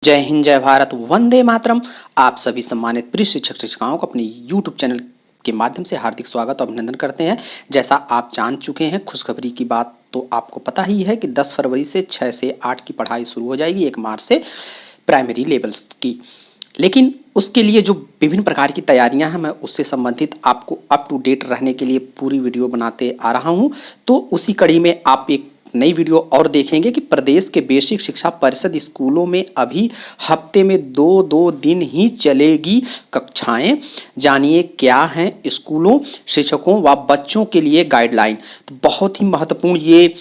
जय हिंद, जय भारत, वंदे मातरम। आप सभी सम्मानित प्रिय शिक्षक शिक्षिकाओं को अपने YouTube चैनल के माध्यम से हार्दिक स्वागत और अभिनंदन करते हैं। जैसा आप जान चुके हैं, खुशखबरी की बात तो आपको पता ही है कि 10 फरवरी से 6 से 8 की पढ़ाई शुरू हो जाएगी, 1 मार्च से प्राइमरी लेवल्स की। लेकिन उसके लिए जो विभिन्न प्रकार की तैयारियां हैं, मैं उससे संबंधित आपको अप टू डेट रहने के लिए पूरी वीडियो बनाते आ रहा हूं। तो उसी कड़ी में आप एक नई वीडियो और देखेंगे कि प्रदेश के बेसिक शिक्षा परिषद स्कूलों में अभी हफ्ते में दो दिन ही चलेगी कक्षाएं। जानिए क्या हैं स्कूलों, शिक्षकों व बच्चों के लिए गाइडलाइन। तो बहुत ही महत्वपूर्ण ये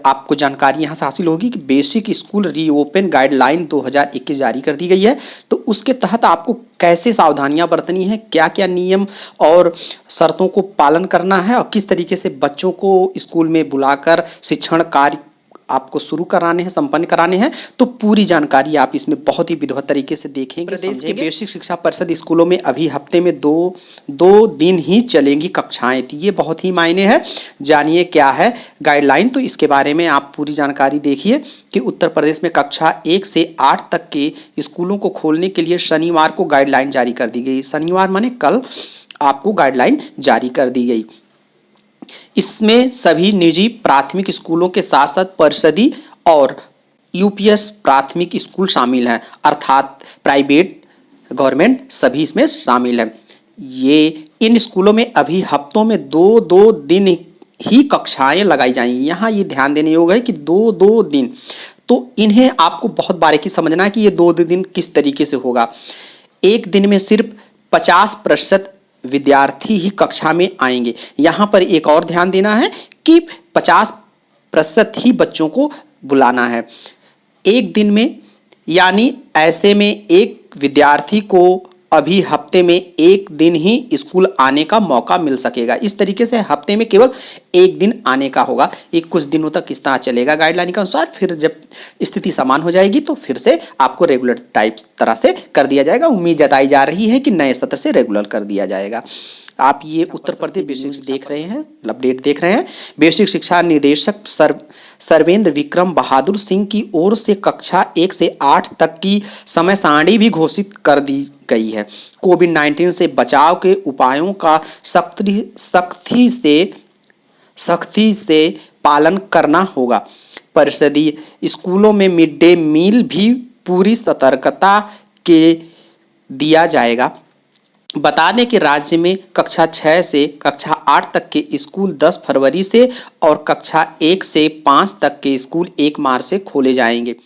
आपको जानकारी यहाँ से हासिल होगी कि बेसिक स्कूल रीओपन गाइडलाइन 2021 जारी कर दी गई है। तो उसके तहत आपको कैसे सावधानियां बरतनी है, क्या क्या नियम और शर्तों को पालन करना है और किस तरीके से बच्चों को स्कूल में बुलाकर शिक्षण कार्य आपको शुरू कराने हैं, संपन्न कराने हैं, तो पूरी जानकारी आप इसमें बहुत ही विधिवत तरीके से देखेंगे। प्रदेश के बेसिक शिक्षा परिषद स्कूलों में अभी हफ्ते में दो दिन ही चलेंगी कक्षाएं। तो ये बहुत ही मायने है। जानिए क्या है गाइडलाइन, तो इसके बारे में आप पूरी जानकारी देखिए कि उत्तर प्रदेश में कक्षा 1 से 8 तक के स्कूलों को खोलने के लिए शनिवार को गाइडलाइन जारी कर दी गई। शनिवार माने कल आपको गाइडलाइन जारी कर दी गई। इसमें सभी निजी प्राथमिक स्कूलों के साथ साथ परिषदी और यूपीएस प्राथमिक स्कूल शामिल हैं, अर्थात प्राइवेट गवर्नमेंट सभी इसमें शामिल हैं। ये इन स्कूलों में अभी हफ्तों में दो दिन ही कक्षाएं लगाई जाएंगी। यहाँ ये ध्यान देने योग्य है कि दो दिन, तो इन्हें आपको बहुत बारीकी समझना है कि ये 2 दिन किस तरीके से होगा। एक दिन में सिर्फ 50% विद्यार्थी ही कक्षा में आएंगे। यहाँ पर एक और ध्यान देना है कि 50% ही बच्चों को बुलाना है एक दिन में। यानी ऐसे में एक विद्यार्थी को अभी हफ्ते में 1 दिन ही स्कूल आने का मौका मिल सकेगा। इस तरीके से हफ्ते में केवल 1 दिन आने का होगा। एक कुछ दिनों तक इस तरह चलेगा गाइडलाइन के अनुसार। फिर जब स्थिति समान हो जाएगी तो फिर से आपको रेगुलर टाइप तरह से कर दिया जाएगा। उम्मीद जताई जा रही है कि नए सत्र से रेगुलर कर दिया जाएगा। आप ये उत्तर प्रदेश बेसिक देख रहे हैं, अपडेट देख रहे हैं। बेसिक शिक्षा निदेशक सर्वेंद्र विक्रम बहादुर सिंह की ओर से कक्षा 1 से 8 तक की समय सारणी भी घोषित कर दी गई है। कोविड-19 से बचाव के उपायों का सख्ती से पालन करना होगा। परिषदीय स्कूलों में मिड डे मील भी पूरी सतर्कता के दिया जाएगा। बता दें कि राज्य में कक्षा 6 से कक्षा 8 तक के स्कूल 10 फरवरी से और कक्षा 1 से 5 तक के स्कूल 1 मार्च से खोले जाएंगे।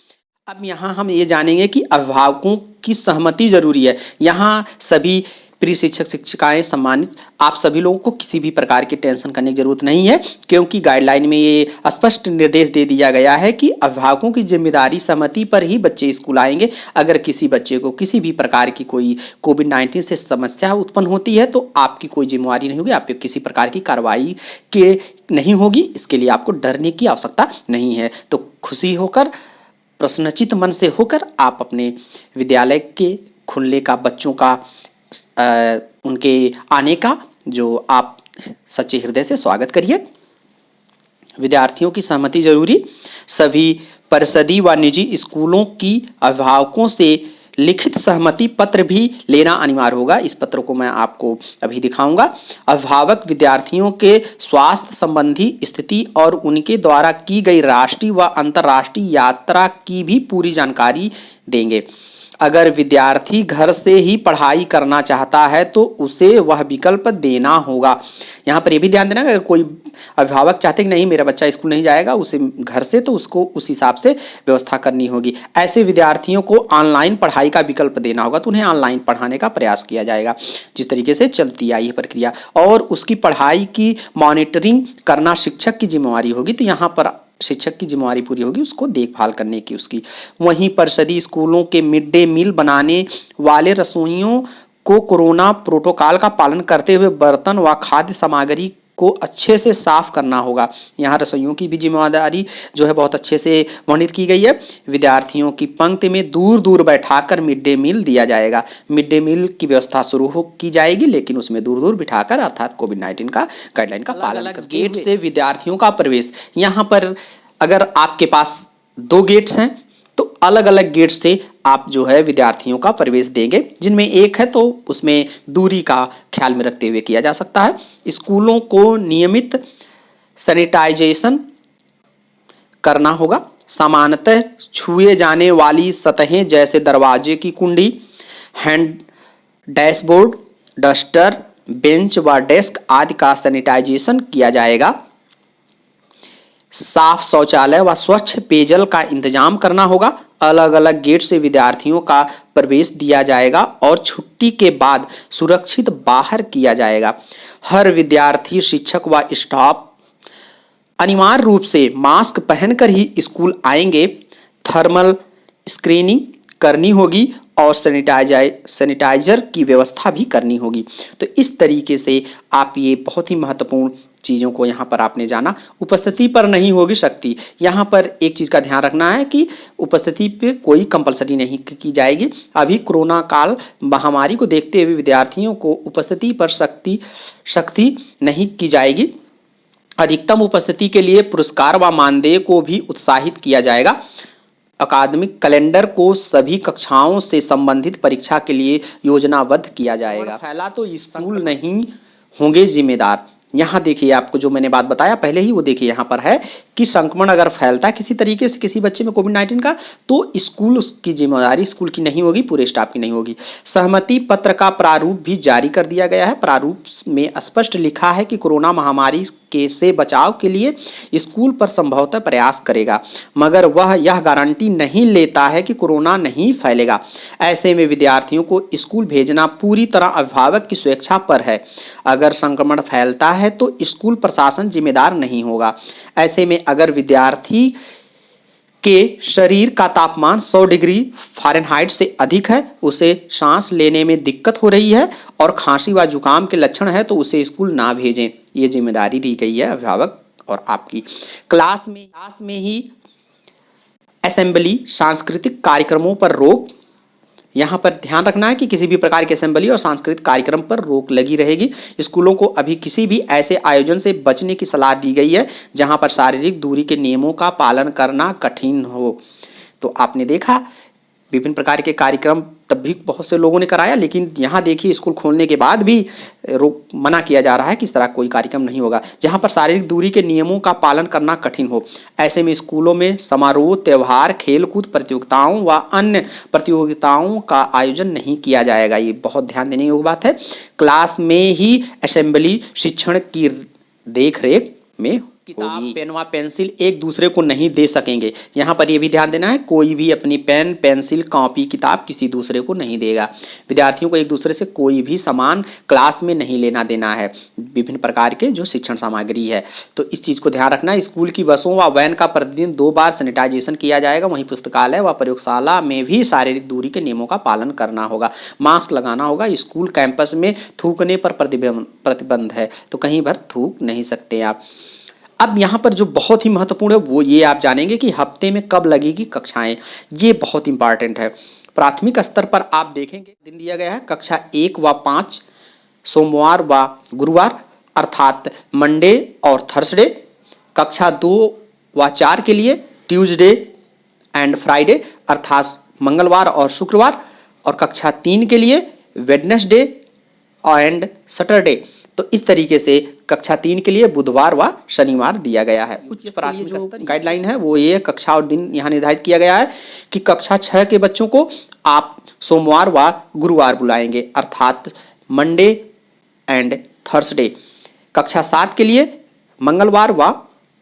अब यहाँ हम ये जानेंगे कि अभिभावकों की सहमति जरूरी है। यहाँ सभी प्रिय शिक्षक शिक्षिकाएं सम्मानित, आप सभी लोगों को किसी भी प्रकार की टेंशन करने की जरूरत नहीं है, क्योंकि गाइडलाइन में ये स्पष्ट निर्देश दे दिया गया है कि अभिभावकों की जिम्मेदारी सहमति पर ही बच्चे स्कूल आएंगे। अगर किसी बच्चे को किसी भी प्रकार की कोई कोविड-19 से समस्या उत्पन्न होती है तो आपकी कोई जिम्मेवारी नहीं होगी, आप पे किसी प्रकार की कार्रवाई के नहीं होगी। इसके लिए आपको डरने की आवश्यकता नहीं है। तो खुशी होकर, प्रसन्नचित मन से होकर आप अपने विद्यालय के खुलने का, बच्चों का उनके आने का जो आप सच्चे हृदय से स्वागत करिए। विद्यार्थियों की सहमति जरूरी। सभी परिषदी व निजी स्कूलों की अभिभावकों से लिखित सहमति पत्र भी लेना अनिवार्य होगा। इस पत्र को मैं आपको अभी दिखाऊंगा। अभिभावक विद्यार्थियों के स्वास्थ्य संबंधी स्थिति और उनके द्वारा की गई राष्ट्रीय व अंतर्राष्ट्रीय यात्रा की भी पूरी जानकारी देंगे। अगर विद्यार्थी घर से ही पढ़ाई करना चाहता है तो उसे वह विकल्प देना होगा। यहाँ पर यह भी ध्यान देना, अगर कोई अभिभावक चाहते कि नहीं मेरा बच्चा स्कूल नहीं जाएगा उसे घर से, तो उसको उस हिसाब से व्यवस्था करनी होगी। ऐसे विद्यार्थियों को ऑनलाइन पढ़ाई का विकल्प देना होगा, तो उन्हें ऑनलाइन पढ़ाने का प्रयास किया जाएगा। जिस तरीके से चलती आई है प्रक्रिया, और उसकी पढ़ाई की मॉनिटरिंग करना शिक्षक की जिम्मेवारी होगी। तो यहाँ पर शिक्षक की जिम्मेवारी पूरी होगी उसको देखभाल करने की उसकी। वहीं परिषदी स्कूलों के मिड डे मील बनाने वाले रसोइयों को कोरोना प्रोटोकॉल का पालन करते हुए बर्तन व खाद्य सामग्री को अच्छे से साफ करना होगा। यहाँ रसोइयों की भी जिम्मेदारी जो है बहुत अच्छे से वर्णित की गई है। विद्यार्थियों की पंक्ति में दूर दूर बैठाकर मिड डे मील दिया जाएगा। मिड डे मील की व्यवस्था शुरू की जाएगी, लेकिन उसमें दूर दूर बिठाकर, अर्थात कोविड-19 का गाइडलाइन का पालन करके। गेट से विद्यार्थियों का प्रवेश, यहाँ पर अगर आपके पास 2 गेट्स हैं तो अलग अलग गेट से आप जो है विद्यार्थियों का प्रवेश देंगे, जिनमें एक है तो उसमें दूरी का ख्याल में रखते हुए किया जा सकता है। स्कूलों को नियमित सैनिटाइजेशन करना होगा। सामान्यतः छुए जाने वाली सतहें जैसे दरवाजे की कुंडी, हैंड डैशबोर्ड, डस्टर, बेंच व डेस्क आदि का सैनिटाइजेशन किया जाएगा। साफ शौचालय व स्वच्छ पेयजल का इंतजाम करना होगा। अलग अलग गेट से विद्यार्थियों का प्रवेश दिया जाएगा और छुट्टी के बाद सुरक्षित बाहर किया जाएगा। हर विद्यार्थी, शिक्षक व स्टाफ अनिवार्य रूप से मास्क पहनकर ही स्कूल आएंगे। थर्मल स्क्रीनिंग करनी होगी और सैनिटाइजर की व्यवस्था भी करनी होगी। तो इस तरीके से आप ये बहुत ही महत्वपूर्ण चीज़ों को यहाँ पर आपने जाना। उपस्थिति पर नहीं होगी शक्ति। यहाँ पर एक चीज़ का ध्यान रखना है कि उपस्थिति पे कोई कंपलसरी नहीं की जाएगी। अभी कोरोना काल महामारी को देखते हुए विद्यार्थियों को उपस्थिति पर सख्ती नहीं की जाएगी। अधिकतम उपस्थिति के लिए पुरस्कार व मानदेय को भी उत्साहित किया जाएगा। अकादमिक कैलेंडर को सभी कक्षाओं से संबंधित परीक्षा के लिए योजनाबद्ध किया जाएगा। फैला तो स्कूल नहीं होंगे जिम्मेदार। यहाँ देखिए, आपको जो मैंने बात बताया पहले ही, वो देखिए यहाँ पर है कि संक्रमण अगर फैलता है किसी तरीके से किसी बच्चे में कोविड-19 का, तो स्कूल की जिम्मेदारी स्कूल की नहीं होगी, पूरे स्टाफ की नहीं होगी। सहमति पत्र का प्रारूप भी जारी कर दिया गया है। प्रारूप में स्पष्ट लिखा है कि कोरोना महामारी से बचाव के लिए स्कूल पर संभवतः प्रयास करेगा, मगर वह यह गारंटी नहीं लेता है कि कोरोना नहीं फैलेगा। ऐसे में विद्यार्थियों को स्कूल भेजना पूरी तरह अभिभावक की स्वेच्छा पर है। अगर संक्रमण फैलता है तो स्कूल प्रशासन जिम्मेदार नहीं होगा। ऐसे में अगर विद्यार्थी के शरीर का तापमान 100 डिग्री फ़ारेनहाइट से अधिक है, उसे सांस लेने में दिक्कत हो रही है और खांसी व जुकाम के लक्षण है, तो उसे स्कूल ना भेजें। ये जिम्मेदारी दी गई है अभिभावक और आपकी। क्लास में ही असेंबली, सांस्कृतिक कार्यक्रमों पर रोक। यहाँ पर ध्यान रखना है कि किसी भी प्रकार के असेंबली और सांस्कृतिक कार्यक्रम पर रोक लगी रहेगी। स्कूलों को अभी किसी भी ऐसे आयोजन से बचने की सलाह दी गई है जहाँ पर शारीरिक दूरी के नियमों का पालन करना कठिन हो। तो आपने देखा विभिन्न प्रकार के कार्यक्रम तब भी बहुत से लोगों ने कराया, लेकिन यहाँ देखिए स्कूल खोलने के बाद भी मना किया जा रहा है कि इस तरह कोई कार्यक्रम नहीं होगा जहाँ पर शारीरिक दूरी के नियमों का पालन करना कठिन हो। ऐसे में स्कूलों में समारोह, त्यौहार, खेलकूद प्रतियोगिताओं व अन्य प्रतियोगिताओं का आयोजन नहीं किया जाएगा। ये बहुत ध्यान देने योग्य बात है। क्लास में ही असेंबली शिक्षण की देखरेख में किताब, पेन व पेंसिल एक दूसरे को नहीं दे सकेंगे। यहाँ पर यह भी ध्यान देना है, कोई भी अपनी पेन, पेंसिल, कॉपी, किताब किसी दूसरे को नहीं देगा। विद्यार्थियों को एक दूसरे से कोई भी सामान क्लास में नहीं लेना देना है, विभिन्न प्रकार के जो शिक्षण सामग्री है। तो इस चीज़ को ध्यान रखना है। स्कूल की बसों व वैन का प्रतिदिन 2 बार सैनिटाइजेशन किया जाएगा। वहीं पुस्तकालय व प्रयोगशाला में भी शारीरिक दूरी के नियमों का पालन करना होगा। मास्क लगाना होगा। स्कूल कैंपस में थूकने पर प्रतिबंध है, तो कहीं पर थूक नहीं सकते आप। अब यहाँ पर जो बहुत ही महत्वपूर्ण है वो ये आप जानेंगे कि हफ्ते में कब लगेगी कक्षाएं। ये बहुत इंपॉर्टेंट है। प्राथमिक स्तर पर आप देखेंगे दिन दिया गया है कक्षा 1 व 5 सोमवार व गुरुवार अर्थात मंडे और थर्सडे। कक्षा 2 व 4 के लिए ट्यूसडे एंड फ्राइडे अर्थात मंगलवार और शुक्रवार। और कक्षा 3 के लिए वेडनेसडे एंड सैटरडे। तो इस तरीके से कक्षा 3 के लिए बुधवार व शनिवार दिया गया है। उच्च प्राथमिक स्तर गाइडलाइन है वो ये कक्षा और दिन यहाँ निर्धारित किया गया है कि कक्षा 6 के बच्चों को आप सोमवार व गुरुवार बुलाएंगे अर्थात मंडे एंड थर्सडे। कक्षा 7 के लिए मंगलवार व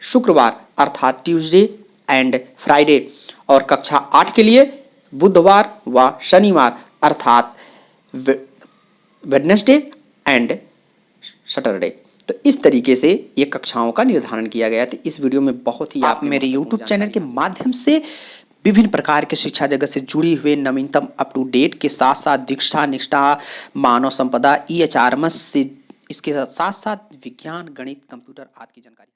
शुक्रवार अर्थात ट्यूसडे एंड फ्राइडे। और कक्षा 8 के लिए बुधवार व शनिवार अर्थात वेडनेसडे एंड सैटरडे। तो इस तरीके से ये कक्षाओं का निर्धारण किया गया। तो इस वीडियो में बहुत ही आप मेरे यूट्यूब चैनल के माध्यम से विभिन्न प्रकार के शिक्षा जगत से जुड़ी हुए नवीनतम अप टू डेट के साथ साथ दीक्षा, निष्ठा, मानव संपदा, EHRMS से इसके साथ साथ विज्ञान, गणित, कंप्यूटर आदि की जानकारी